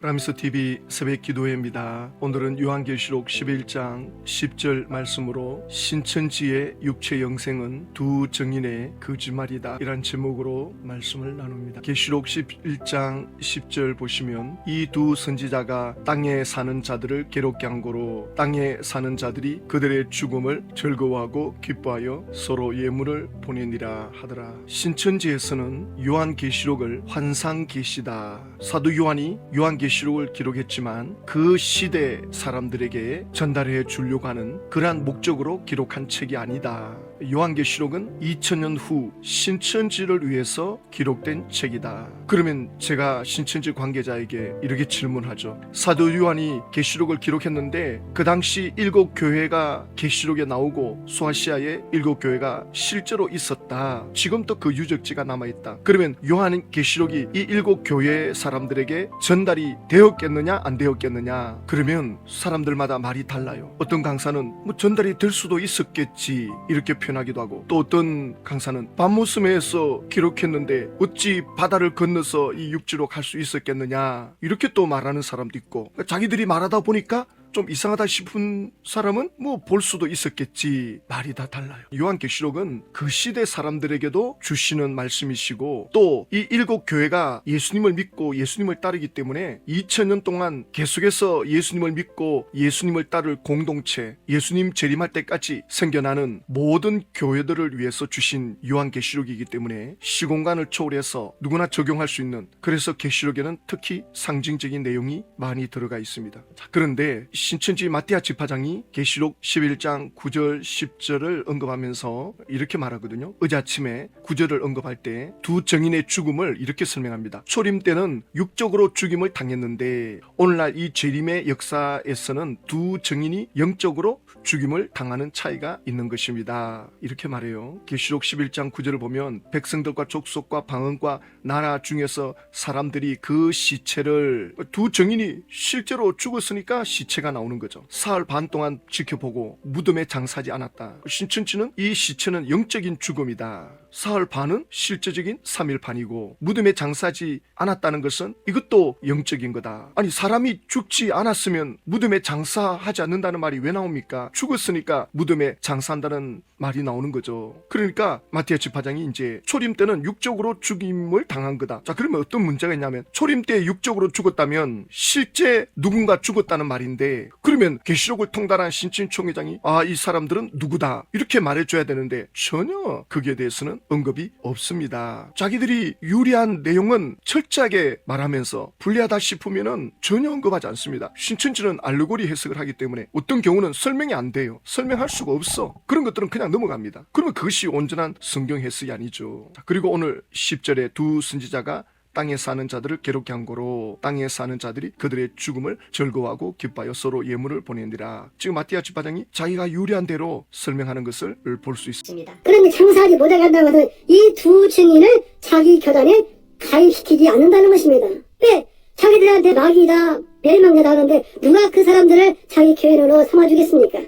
라미스TV 새벽 기도회입니다. 오늘은 요한계시록 11장 10절 말씀으로 신천지의 육체 영생은 두 증인의 거짓말이다 이란 제목으로 말씀을 나눕니다. 계시록 11장 10절 보시면 이 두 선지자가 땅에 사는 자들을 괴롭게 한 고로 땅에 사는 자들이 그들의 죽음을 즐거워하고 기뻐하여 서로 예물을 보내니라 하더라. 신천지에서는 요한계시록을 환상계시다. 사도 요한이 요한계시록을 기록했지만 그 시대 사람들에게 전달해 주려고 하는 그러한 목적으로 기록한 책이 아니다. 요한계시록은 2000년 후 신천지를 위해서 기록된 책이다. 그러면 제가 신천지 관계자에게 이렇게 질문하죠. 사도 요한이 계시록을 기록했는데 그 당시 7교회가 계시록에 나오고 소아시아에 7교회가 실제로 있었다. 지금도 그 유적지가 남아있다. 그러면 요한 계시록이 이 7교회 사람들에게 전달이 되었겠느냐 안 되었겠느냐? 그러면 사람들마다 말이 달라요. 어떤 강사는 전달이 될 수도 있었겠지 이렇게 표현하기도 하고, 또 어떤 강사는 밤모섬에서 기록했는데 어찌 바다를 건너서 이 육지로 갈 수 있었겠느냐 이렇게 또 말하는 사람도 있고, 자기들이 말하다 보니까 좀 이상하다 싶은 사람은 볼 수도 있었겠지. 말이 다 달라요. 요한계시록은 그 시대 사람들에게도 주시는 말씀이시고, 또 이 7교회가 예수님을 믿고 예수님을 따르기 때문에 2000년 동안 계속해서 예수님을 믿고 예수님을 따를 공동체, 예수님 재림할 때까지 생겨나는 모든 교회들을 위해서 주신 요한계시록이기 때문에 시공간을 초월해서 누구나 적용할 수 있는, 그래서 계시록에는 특히 상징적인 내용이 많이 들어가 있습니다. 그런데 신천지 마띠아 집화장이 계시록 11장 9절 10절을 언급하면서 이렇게 말하거든요. 어제 아침에 9절을 언급할 때 두 증인의 죽음을 이렇게 설명합니다. 초림 때는 육적으로 죽임을 당했는데 오늘날 이 재림의 역사에서는 두 증인이 영적으로 죽임을 당하는 차이가 있는 것입니다. 이렇게 말해요. 계시록 11장 9절을 보면 백성들과 족속과 방언과 나라 중에서 사람들이 그 시체를, 두 증인이 실제로 죽었으니까 시체가 나오는 거죠. 사흘 반 동안 지켜보고 무덤에 장사하지 않았다. 신천지는 이 시체는 영적인 죽음이다. 사흘 반은 실제적인 3일 반이고, 무덤에 장사하지 않았다는 것은 이것도 영적인 거다. 아니, 사람이 죽지 않았으면 무덤에 장사하지 않는다는 말이 왜 나옵니까? 죽었으니까 무덤에 장사한다는 말이 나오는 거죠. 그러니까 마티아 집화장이 이제 초림 때는 육적으로 죽임을 당한 거다. 자, 그러면 어떤 문제가 있냐면, 초림 때 육적으로 죽었다면 실제 누군가 죽었다는 말인데, 그러면 계시록을 통달한 신천 총회장이 이 사람들은 누구다 이렇게 말해줘야 되는데 전혀 거기에 대해서는 언급이 없습니다. 자기들이 유리한 내용은 철저하게 말하면서 불리하다 싶으면은 전혀 언급하지 않습니다. 신천지는 알레고리 해석을 하기 때문에 어떤 경우는 설명이 안 돼요. 설명할 수가 없어. 그런 것들은 그냥 넘어갑니다. 그러면 그것이 온전한 성경 해석이 아니죠. 그리고 오늘 10절에 두 선지자가 땅에 사는 자들을 괴롭게 한 고로 땅에 사는 자들이 그들의 죽음을 즐거워하고 기뻐하여 서로 예물을 보내니라. 지금 마띠아 집화장이 자기가 유리한 대로 설명하는 것을 볼 수 있습니다. 그런데 장사하지 못하게 한다는 것은 이 두 증인을 자기 교단에 가입시키지 않는다는 것입니다. 왜? 자기들한테 마귀다, 멸망자다 하는데 누가 그 사람들을 자기 교회로 삼아주겠습니까?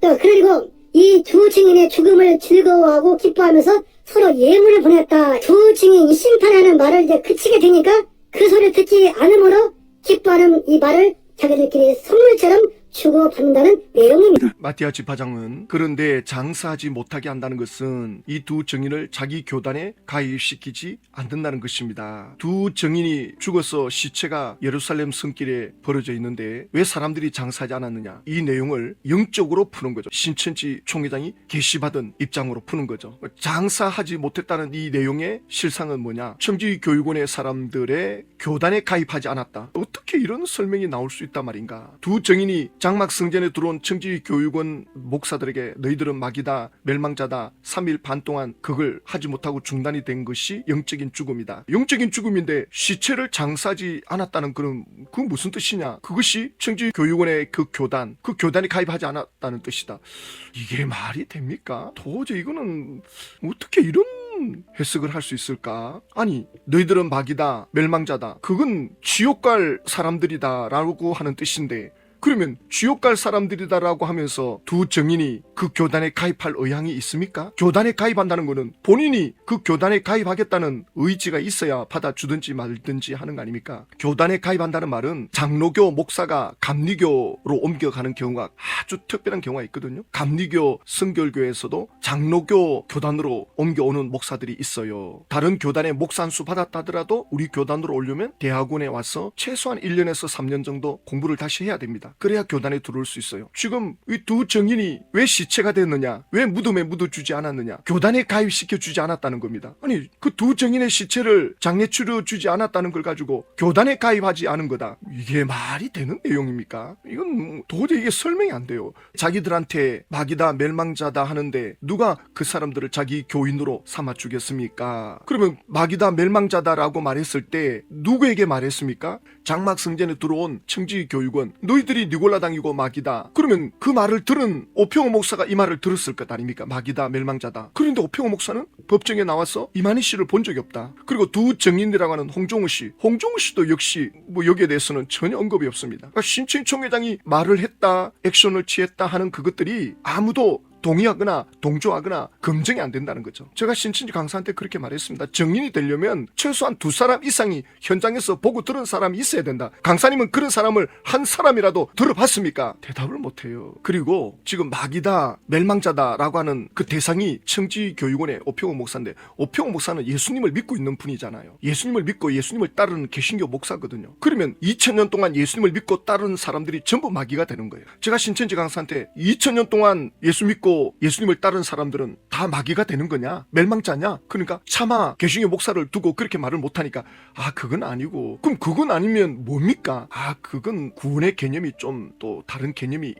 또 그리고 이 두 증인의 죽음을 즐거워하고 기뻐하면서 서로 예물을 보냈다. 두 증인이 심판하는 말을 이제 그치게 되니까 그 소리를 듣지 않으므로 기뻐하는 이 말을 자기들끼리 선물처럼 주고받는다는 내용입니다. 마띠아 집화장은 그런데 장사하지 못하게 한다는 것은 이 두 증인을 자기 교단에 가입시키지 않는다는 것입니다. 두 증인이 죽어서 시체가 예루살렘 성길에 버려져 있는데 왜 사람들이 장사하지 않았느냐, 이 내용을 영적으로 푸는 거죠. 신천지 총회장이 계시받은 입장으로 푸는 거죠. 장사하지 못했다는 이 내용의 실상은 뭐냐, 청지교육원의 사람들의 교단에 가입하지 않았다. 어떻게 이런 설명이 나올 수 있단 말인가. 두 증인이 장막 성전에 들어온 청지교육원 목사들에게 너희들은 마귀다, 멸망자다, 3일 반 동안 그걸 하지 못하고 중단이 된 것이 영적인 죽음이다. 영적인 죽음인데 시체를 장사하지 않았다는 그건 무슨 뜻이냐. 그것이 청지교육원의 그 교단에 가입하지 않았다는 뜻이다. 이게 말이 됩니까? 도저히 이거는 어떻게 이런 해석을 할 수 있을까? 아니, 너희들은 마귀다, 멸망자다, 그건 지옥 갈 사람들이다 라고 하는 뜻인데 그러면 지옥 갈 사람들이다라고 하면서 두 증인이 그 교단에 가입할 의향이 있습니까? 교단에 가입한다는 것은 본인이 그 교단에 가입하겠다는 의지가 있어야 받아주든지 말든지 하는 거 아닙니까? 교단에 가입한다는 말은 장로교 목사가 감리교로 옮겨가는 경우가 아주 특별한 경우가 있거든요. 감리교 성결교에서도 장로교 교단으로 옮겨오는 목사들이 있어요. 다른 교단에 목사 한 수 받았다더라도 우리 교단으로 오려면 대학원에 와서 최소한 1년에서 3년 정도 공부를 다시 해야 됩니다. 그래야 교단에 들어올 수 있어요. 지금 이 두 증인이 왜 시체가 됐느냐, 왜 무덤에 묻어주지 않았느냐, 교단에 가입시켜주지 않았다는 겁니다. 아니 그 두 증인의 시체를 장례 치러주지 않았다는 걸 가지고 교단에 가입하지 않은 거다, 이게 말이 되는 내용입니까? 이건 도저히 이게 설명이 안 돼요. 자기들한테 마귀다 멸망자다 하는데 누가 그 사람들을 자기 교인으로 삼아 주겠습니까? 그러면 마귀다 멸망자다라고 말했을 때 누구에게 말했습니까? 장막 성전에 들어온 청지 교육원, 너희들이 니골라당이고 마귀다. 그러면 그 말을 들은 오평호 목사가 이 말을 들었을 것 아닙니까? 마귀다 멸망자다. 그런데 오평호 목사는 법정에 나와서 이만희 씨를 본 적이 없다. 그리고 두 증인이라고 하는 홍종우 씨도 역시 뭐 여기에 대해서는 전혀 언급이 없습니다. 그러니까 신천지 총회장이 말을 했다, 액션을 취했다 하는 그것들이 아무도 동의하거나 동조하거나 검증이 안 된다는 거죠. 제가 신천지 강사한테 그렇게 말했습니다. 증인이 되려면 최소한 2사람 이상이 현장에서 보고 들은 사람이 있어야 된다. 강사님은 그런 사람을 한 사람이라도 들어봤습니까? 대답을 못해요. 그리고 지금 마귀다 멸망자다라고 하는 그 대상이 청지교육원의 오평호 목사인데, 오평호 목사는 예수님을 믿고 있는 분이잖아요. 예수님을 믿고 예수님을 따르는 개신교 목사거든요. 그러면 2000년 동안 예수님을 믿고 따르는 사람들이 전부 마귀가 되는 거예요. 제가 신천지 강사한테 2000년 동안 예수 믿고 예수님을 따른 사람들은 다 마귀가 되는 거냐, 멸망자냐? 그러니까 차마 개신교 목사를 두고 그렇게 말을 못하니까 그건 아니고, 그럼 그건 아니면 뭡니까? 그건 구원의 개념이 좀 또 다른 개념이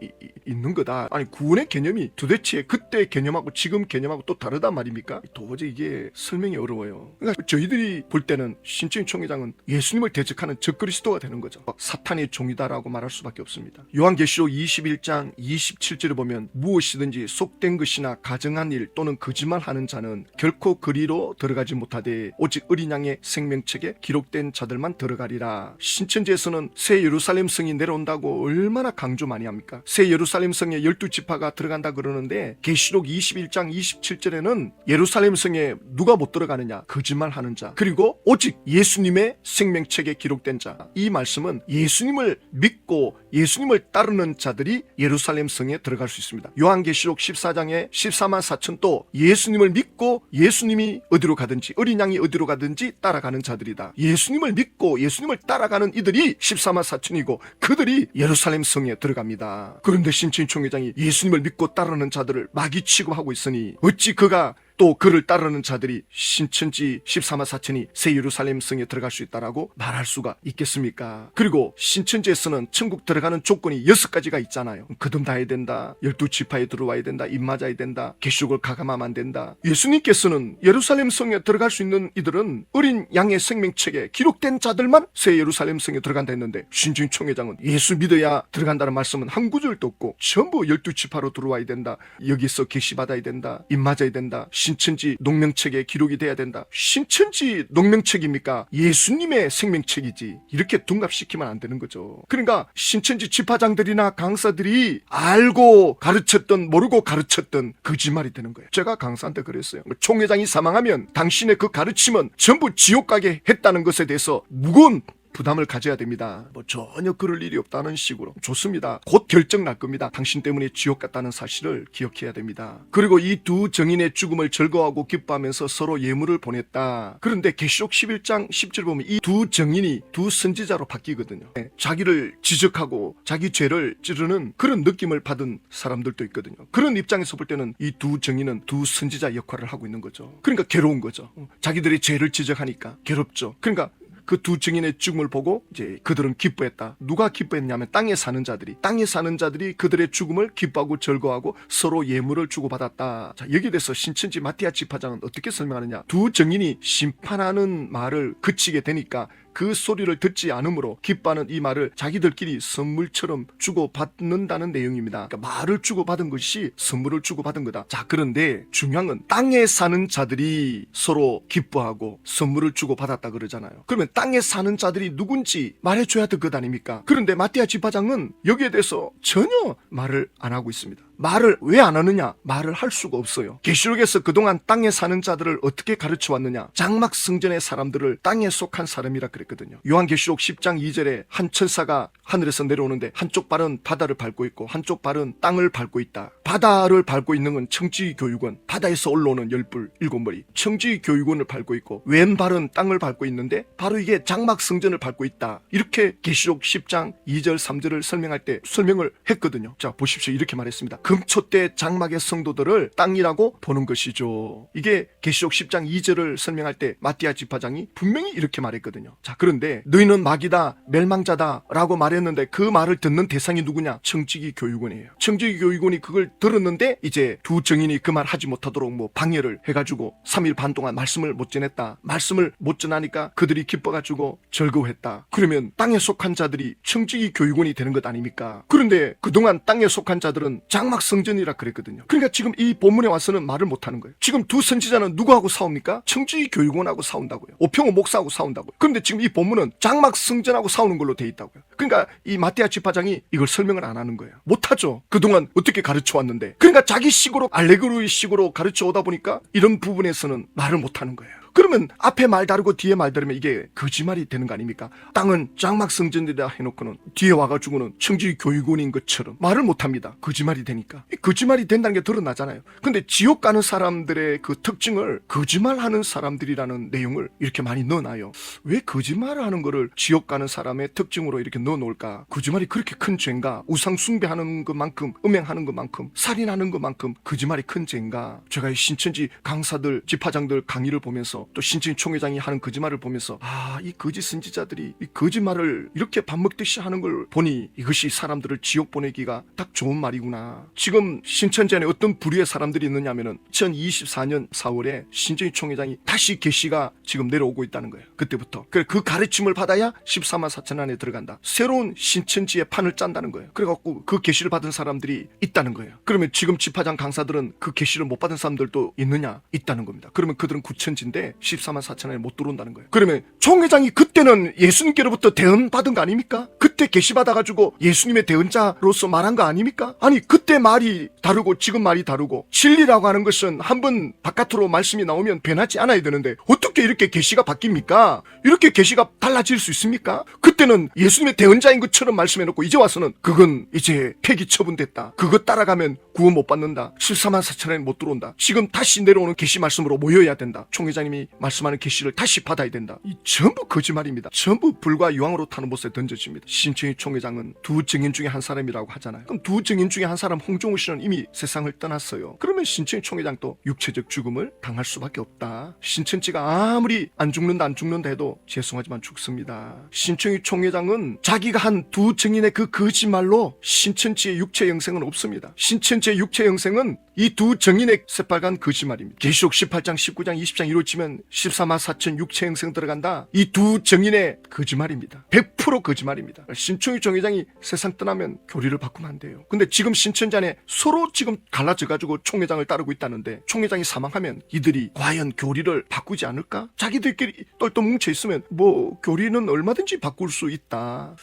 있는 거다. 아니 구원의 개념이 도대체 그때 개념하고 지금 개념하고 또 다르단 말입니까? 도저히 이게 설명이 어려워요. 그러니까 저희들이 볼 때는 신천지 총회장은 예수님을 대적하는 적그리스도가 되는 거죠. 사탄의 종이다라고 말할 수밖에 없습니다. 요한계시록 21장 27절에 보면 무엇이든지 속된 것이나 가정한 일 또는 거짓말하는 자는 결코 그리로 들어가지 못하되 오직 어린 양의 생명책에 기록된 자들만 들어가리라. 신천지에서는 새 예루살렘 성이 내려온다고 얼마나 강조 많이 합니까? 새 예루살렘 성에 12지파가 들어간다 그러는데 계시록 21장 27절에는 예루살렘 성에 누가 못 들어가느냐? 거짓말하는 자, 그리고 오직 예수님의 생명책에 기록된 자. 이 말씀은 예수님을 믿고 예수님을 따르는 자들이 예루살렘 성에 들어갈 수 있습니다. 요한계시록 14장에 14만 4천도 예수님을 믿고 예수님이 어디로 가든지, 어린 양이 어디로 가든지 따라가는 자들이다. 예수님을 믿고 예수님을 따라가는 이들이 14만 4천이고 그들이 예루살렘 성에 들어갑니다. 그런데 신천지 총회장이 예수님을 믿고 따르는 자들을 마귀 취급하고 있으니 어찌 그가 또 그를 따르는 자들이 신천지 14만 4천이 새 예루살렘 성에 들어갈 수 있다라고 말할 수가 있겠습니까? 그리고 신천지에서는 천국 들어가는 조건이 6가지가 있잖아요. 거듭나야 된다, 12지파에 들어와야 된다, 입 맞아야 된다, 계시록을 가감하면 안 된다. 예수님께서는 예루살렘 성에 들어갈 수 있는 이들은 어린 양의 생명책에 기록된 자들만 새 예루살렘 성에 들어간다 했는데, 신천지 총회장은 예수 믿어야 들어간다는 말씀은 한 구절도 없고 전부 12지파로 들어와야 된다, 여기서 계시받아야 된다, 입 맞아야 된다, 신천지 농명책에 기록이 돼야 된다. 신천지 농명책입니까? 예수님의 생명책이지. 이렇게 둔갑시키면 안 되는 거죠. 그러니까 신천지 지파장들이나 강사들이 알고 가르쳤던 모르고 가르쳤던 거짓말이 되는 거예요. 제가 강사한테 그랬어요. 총회장이 사망하면 당신의 그 가르침은 전부 지옥 가게 했다는 것에 대해서 무거운 부담을 가져야 됩니다. 전혀 그럴 일이 없다는 식으로. 좋습니다. 곧 결정 날 겁니다. 당신 때문에 지옥 갔다는 사실을 기억해야 됩니다. 그리고 이 두 증인의 죽음을 즐거워하고 기뻐하면서 서로 예물을 보냈다. 그런데 계시록 11장 10절 보면 이 두 증인이 두 선지자로 바뀌거든요. 자기를 지적하고 자기 죄를 찌르는 그런 느낌을 받은 사람들도 있거든요. 그런 입장에서 볼 때는 이 두 증인은 두 선지자 역할을 하고 있는 거죠. 그러니까 괴로운 거죠. 자기들의 죄를 지적하니까 괴롭죠. 그러니까 그 두 증인의 죽음을 보고 이제 그들은 기뻐했다. 누가 기뻐했냐면 땅에 사는 자들이 그들의 죽음을 기뻐하고 즐거워하고 서로 예물을 주고받았다. 자, 여기에 대해서 신천지 마티아 지파장은 어떻게 설명하느냐? 두 증인이 심판하는 말을 그치게 되니까 그 소리를 듣지 않으므로 기뻐하는 이 말을 자기들끼리 선물처럼 주고받는다는 내용입니다. 그러니까 말을 주고받은 것이 선물을 주고받은 거다. 자, 그런데 중요한 건 땅에 사는 자들이 서로 기뻐하고 선물을 주고받았다 그러잖아요. 그러면 땅에 사는 자들이 누군지 말해줘야 될 것 아닙니까? 그런데 마띠아 지파장은 여기에 대해서 전혀 말을 안 하고 있습니다. 말을 왜 안 하느냐? 말을 할 수가 없어요. 계시록에서 그동안 땅에 사는 자들을 어떻게 가르쳐 왔느냐? 장막 성전의 사람들을 땅에 속한 사람이라 그랬거든요. 요한계시록 10장 2절에 한 천사가 하늘에서 내려오는데 한쪽 발은 바다를 밟고 있고 한쪽 발은 땅을 밟고 있다. 바다를 밟고 있는 건 청지교육원, 바다에서 올라오는 열불 7머리, 청지교육원을 밟고 있고 왼발은 땅을 밟고 있는데 바로 이게 장막 성전을 밟고 있다. 이렇게 계시록 10장 2절 3절을 설명할 때 설명을 했거든요. 자, 보십시오. 이렇게 말했습니다. 금초 때 장막의 성도들을 땅이라고 보는 것이죠. 이게 계시록 10장 2절을 설명할 때 마띠아 지파장이 분명히 이렇게 말했거든요. 자, 그런데 너희는 마귀다, 멸망자다 라고 말했는데 그 말을 듣는 대상이 누구냐? 청지기 교육원이에요. 청지기 교육원이 그걸 들었는데 이제 두 증인이 그 말 하지 못하도록 뭐 방해를 해가지고 3일 반 동안 말씀을 못 전했다. 말씀을 못 전하니까 그들이 기뻐가지고 즐거워했다. 그러면 땅에 속한 자들이 청지기 교육원이 되는 것 아닙니까? 그런데 그동안 땅에 속한 자들은 장막 성전이라 그랬거든요. 그러니까 지금 이 본문에 와서는 말을 못하는 거예요. 지금 두 선지자는 누구하고 싸웁니까? 청지기 교육원하고 싸운다고요. 오평호 목사하고 싸운다고요. 그런데 지금 이 본문은 장막 성전하고 싸우는 걸로 돼 있다고요. 그러니까 이 마띠아 지파장이 이걸 설명을 안 하는 거예요. 못하죠. 그동안 어떻게 가르쳐 왔는데. 그러니까 자기 식으로 알레고리 식으로 가르쳐 오다 보니까 이런 부분에서는 말을 못하는 거예요. 그러면 앞에 말 다르고 뒤에 말 다르면 이게 거짓말이 되는 거 아닙니까? 땅은 장막 성전이라 해놓고는 뒤에 와가지고는 청지 교육원인 것처럼 말을 못합니다. 거짓말이 되니까. 거짓말이 된다는 게 드러나잖아요. 근데 지옥 가는 사람들의 그 특징을 거짓말하는 사람들이라는 내용을 이렇게 많이 넣어놔요. 왜 거짓말을 하는 거를 지옥 가는 사람의 특징으로 이렇게 넣어놓을까? 거짓말이 그렇게 큰 죄인가? 우상 숭배하는 것만큼, 음행하는 것만큼, 살인하는 것만큼 거짓말이 큰 죄인가? 제가 이 신천지 강사들, 지파장들 강의를 보면서 또 신천지 총회장이 하는 거짓말을 보면서 이 거짓 선지자들이 이 거짓말을 이렇게 밥 먹듯이 하는 걸 보니 이것이 사람들을 지옥 보내기가 딱 좋은 말이구나. 지금 신천지 안에 어떤 부류의 사람들이 있느냐면은 2024년 4월에 신천지 총회장이 다시 계시가 지금 내려오고 있다는 거예요. 그때부터. 그래 그 가르침을 받아야 14만 4천 안에 들어간다. 새로운 신천지의 판을 짠다는 거예요. 그래갖고 그 계시를 받은 사람들이 있다는 거예요. 그러면 지금 지파장 강사들은 그 계시를 못 받은 사람들도 있느냐? 있다는 겁니다. 그러면 그들은 구천지인데 14만 4천 원에 못 들어온다는 거예요. 그러면 총회장이 그때는 예수님께로부터 대언 받은 거 아닙니까? 그때 계시 받아가지고 예수님의 대언자로서 말한 거 아닙니까? 아니 그때 말이 다르고 지금 말이 다르고 진리라고 하는 것은 한번 바깥으로 말씀이 나오면 변하지 않아야 되는데 어떻게 이렇게 계시가 바뀝니까? 이렇게 계시가 달라질 수 있습니까? 그때는 예수님의 대언자인 것처럼 말씀해놓고 이제 와서는 그건 이제 폐기 처분됐다. 그거 따라가면 구원 못 받는다. 14만 4천 원에 못 들어온다. 지금 다시 내려오는 계시 말씀으로 모여야 된다. 총회장님이 말씀하는 계시를 다시 받아야 된다. 이 전부 거짓말입니다. 전부 불과 유황으로 타는 못에 던져집니다. 신천지 총회장은 두 증인 중에 한 사람이라고 하잖아요. 그럼 두 증인 중에 한 사람 홍종우 씨는 이미 세상을 떠났어요. 그러면 신천지 총회장도 육체적 죽음을 당할 수밖에 없다. 신천지가 아무리 안 죽는다 해도 죄송하지만 죽습니다. 신천지 총회장은 자기가 한 두 증인의 그 거짓말로 신천지의 육체 영생은 없습니다. 신천지의 육체 영생은 이 두 증인의 새빨간 거짓말입니다. 계시록 18장 19장 20장 이루어지면 14만 4천 육체 영생 들어간다. 이 두 증인의 거짓말입니다. 100% 거짓말입니다. 신천지 총회장이 세상 떠나면 교리를 바꾸면 안 돼요. 근데 지금 신천지 안에 서로 지금 갈라져가지고 총회장을 따르고 있다는데 총회장이 사망하면 이들이 과연 교리를 바꾸지 않을까? 자기들끼리 똘똘 뭉쳐있으면 뭐 교리는 얼마든지 바꿀 수 있다.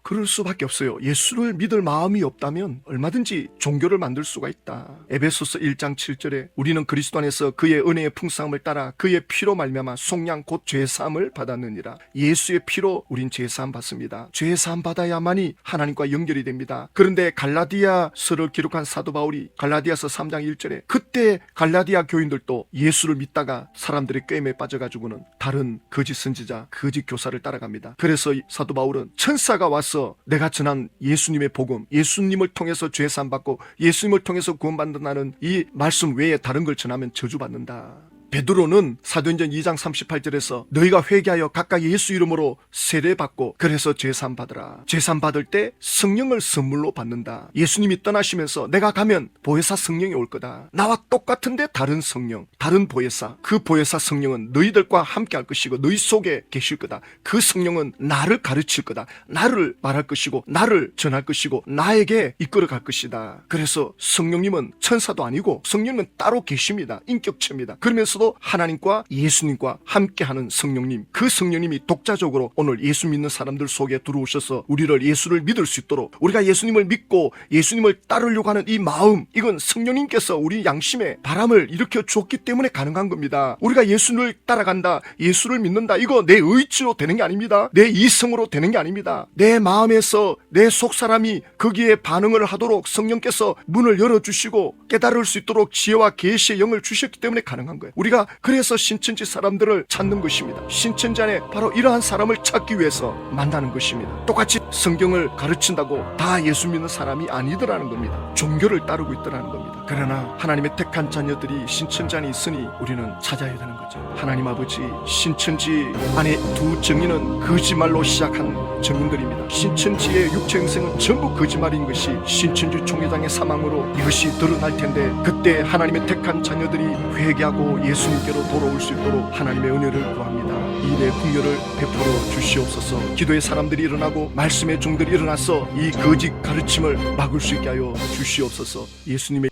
그럴 수밖에 없어요. 예수를 믿을 마음이 없다면 얼마든지 종교를 만들 수가 있다. 에베소서 1장 7절에 우리는 그리스도 안에서 그의 은혜의 풍성함을 따라 그의 피로 말미암아 속량 곧 죄사함을 받았느니라. 예수의 피로 우린 죄사함 받습니다. 죄사함 받아야만이 하나님과 연결이 됩니다. 그런데 갈라디아서를 기록한 사도 바울이 갈라디아서 3장 1절에 그때 갈라디아 교인들도 예수를 믿다가 사람들의 꾀임에 빠져가지고는 다른 거짓 선지자, 거짓 교사를 따라갑니다. 그래서 사도 바울은 천사가 와서 내가 전한 예수님의 복음, 예수님을 통해서 죄사함 받고 예수님을 통해서 구원받는다는 이 말씀 외에 다른 걸 전하면 저주받는다. 베드로는 사도행전 2장 38절에서 너희가 회개하여 각각 예수 이름으로 세례받고 그래서 제산 받으라. 제산 받을 때 성령을 선물로 받는다. 예수님이 떠나시면서 내가 가면 보혜사 성령이 올 거다. 나와 똑같은데 다른 성령, 다른 보혜사. 그 보혜사 성령은 너희들과 함께 할 것이고 너희 속에 계실 거다. 그 성령은 나를 가르칠 거다. 나를 말할 것이고 나를 전할 것이고 나에게 이끌어 갈 것이다. 그래서 성령님은 천사도 아니고 성령님은 따로 계십니다. 인격체입니다. 그러면서도 하나님과 예수님과 함께하는 성령님, 그 성령님이 독자적으로 오늘 예수 믿는 사람들 속에 들어오셔서 우리를 예수를 믿을 수 있도록, 우리가 예수님을 믿고 예수님을 따르려고 하는 이 마음, 이건 성령님께서 우리 양심에 바람을 일으켜 주었기 때문에 가능한 겁니다. 우리가 예수를 따라간다, 예수를 믿는다, 이거 내 의지로 되는 게 아닙니다. 내 이성으로 되는 게 아닙니다. 내 마음에서 내 속사람이 거기에 반응을 하도록 성령께서 문을 열어주시고 깨달을 수 있도록 지혜와 계시의 영을 주셨기 때문에 가능한 거예요. 우리가 그래서 신천지 사람들을 찾는 것입니다. 신천지 안에 바로 이러한 사람을 찾기 위해서 만나는 것입니다. 똑같이 성경을 가르친다고 다 예수 믿는 사람이 아니더라는 겁니다. 종교를 따르고 있더라는 겁니다. 그러나 하나님의 택한 자녀들이 신천지 안에 있으니 우리는 찾아야 되는 거죠. 하나님 아버지, 신천지 안에 두 정인은 거짓말로 시작한 정인들입니다. 신천지의 육체 행생은 전부 거짓말인 것이 신천지 총회장의 사망으로 이것이 드러날 텐데, 그때 하나님의 택한 자녀들이 회개하고 예수님께로 돌아올 수 있도록 하나님의 은혜를 구합니다. 이내 풍요를 베풀어 주시옵소서. 기도의 사람들이 일어나고 말씀의 종들이 일어나서 이 거짓 가르침을 막을 수 있게 하여 주시옵소서. 예수님의